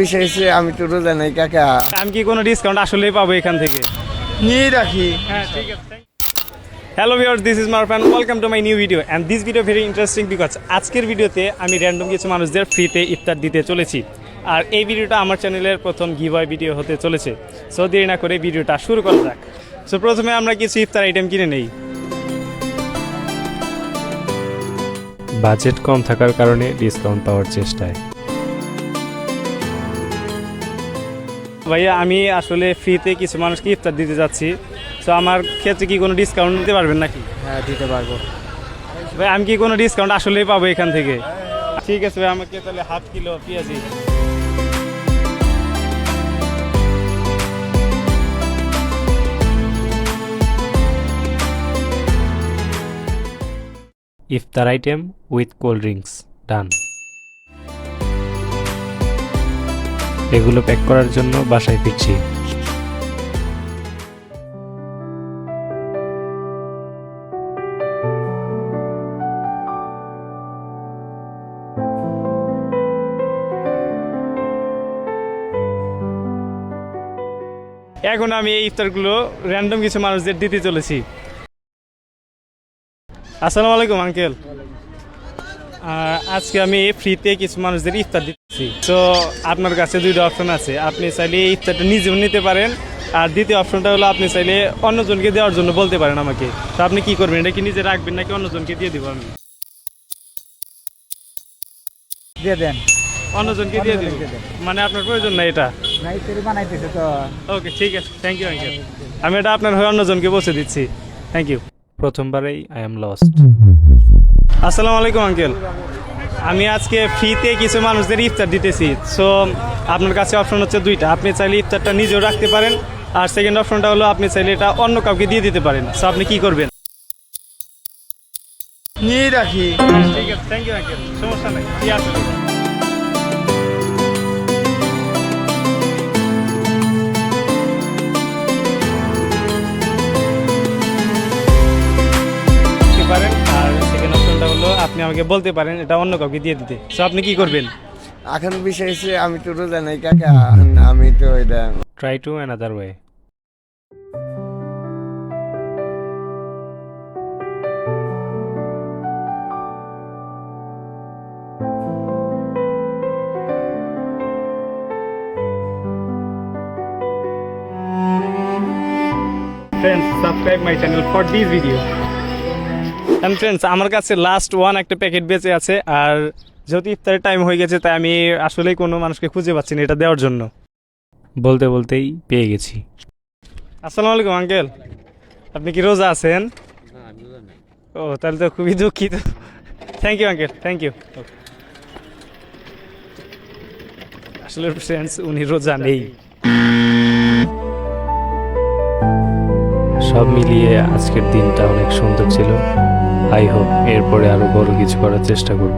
বিষয় হচ্ছে আমি তো রোজা নাই কাকা। আমি কি কোনো ডিসকাউন্ট আসলেই পাবো এখান থেকে? নিয়ে রাখি। হ্যাঁ ঠিক আছে। Hello viewers, this is Marfan, welcome to my new video and this video very interesting because আজকের ভিডিওতে আমি র্যান্ডম কিছু মানুষদের ফ্রিতে ইফতার দিতে চলেছি। আর এই ভিডিওটা আমার চ্যানেলের প্রথম গিভঅ্যাওয়ে ভিডিও হতে চলেছে। সো দেরি না করে ভিডিওটা শুরু করা যাক। সো প্রথমে আমরা কিছু ইফতার আইটেম কিনে নেই। বাজেট কম থাকার কারণে ডিসকাউন্ট পাওয়ার চেষ্টায়। ভাইয়া আমি আসলে ফ্রিতে কিছু মানুষকে ইফতার দিতে যাচ্ছি। সো আমার ক্ষেত্রে কি কোনো ডিসকাউন্ট দিতে পারবেন নাকি? হ্যাঁ দিতে পারবো। ভাই আমি কি কোনো ডিসকাউন্ট আসলেই পাবো এখান থেকে? ঠিক আছে ভাই, আমাকে তাহলে হাফ কিলো পেঁয়াজি। ইফতার আইটেম উইথ কোল্ড ড্রিঙ্কস ডান। এগুলো প্যাক করার জন্য বাসায় ফিরছি। এখন আমি এই ইফতারগুলো র্যান্ডম কিছু মানুষদের দিতে চলেছি। আসসালামু আলাইকুম আঙ্কেল। আজকে আমি ফ্রিতে কিছু মানুষদের ইফতার দিচ্ছি। তো আপনার কাছে দুইটা অপশন আছে, আপনি চাইলে এই ইফতারটা নিজেও নিতে পারেন, আর দ্বিতীয় অপশনটা হলো আপনি চাইলে অন্যজনকে দেওয়ার জন্য বলতে পারেন আমাকে। তো আপনি কি করবেন, এটা কি নিজে রাখবেন নাকি অন্যজনকে দিয়ে দিব? আমি দিয়ে দেন। অন্যজনকে দিয়ে দিব, মানে আপনার প্রয়োজন নাই এটা? নাই তেরি বানাইতেছে তো। ওকে ঠিক আছে, থ্যাংক ইউ আঙ্কেল। আমি এটা আপনার হয়ে অন্যজনকে পৌঁছে দিচ্ছি। Thank you. প্রথমবারেই আই এম লস্ট। আসসালামু আলাইকুম আঙ্কেল। আমি আজকে ফ্রিতে কিছু মানুষদের ইফতার দিতেছি। সো আপনার কাছে অপশন হচ্ছে দুইটা, আপনি চাইলে ইফতারটা নিজেও রাখতে পারেন, আর সেকেন্ড অপশনটা হলো আপনি চাইলে এটা অন্য কাউকে দিয়ে দিতে পারেন। সো আপনি কি করবেন? নিয়ে রাখি। ঠিক আছে, থ্যাংক ইউ আঙ্কেল, সমস্যা নাই। কি আসলে পারেন, আর সেকেন্ড অপশনটা হলো আপনি আমাকে বলতে পারেন এটা অন্য কাউকে দিয়ে দিতে। সো আপনি কি করবেন? এখন বিষয় হচ্ছে আমি তো রোজা নাই কাকা। আমি তো এটা try to another way. Friends, subscribe my channel for this video. And friends, আমার কাছে লাস্ট ওয়ান একটা প্যাকেট বেঁচে আছে, আর যেহেতু ইফতারের টাইম হয়ে গেছে তাই আমি আসলেই কোনো মানুষকে খুঁজে পাচ্ছি না এটা দেওয়ার জন্য। বলতে বলতেই পেয়ে গেছি। আসসালামু আলাইকুম আঙ্কেল, আপনি কি রোজা আছেন? ও তাহলে তো খুবই দুঃখিত। Thank you uncle, thank you. আসলে ফ্রেন্ডস উনি রোজা নেই। সব মিলিয়ে আজকের দিনটা অনেক সুন্দর ছিল। আই হোপ এরপরে আরো বড় কিছু করার চেষ্টা করব।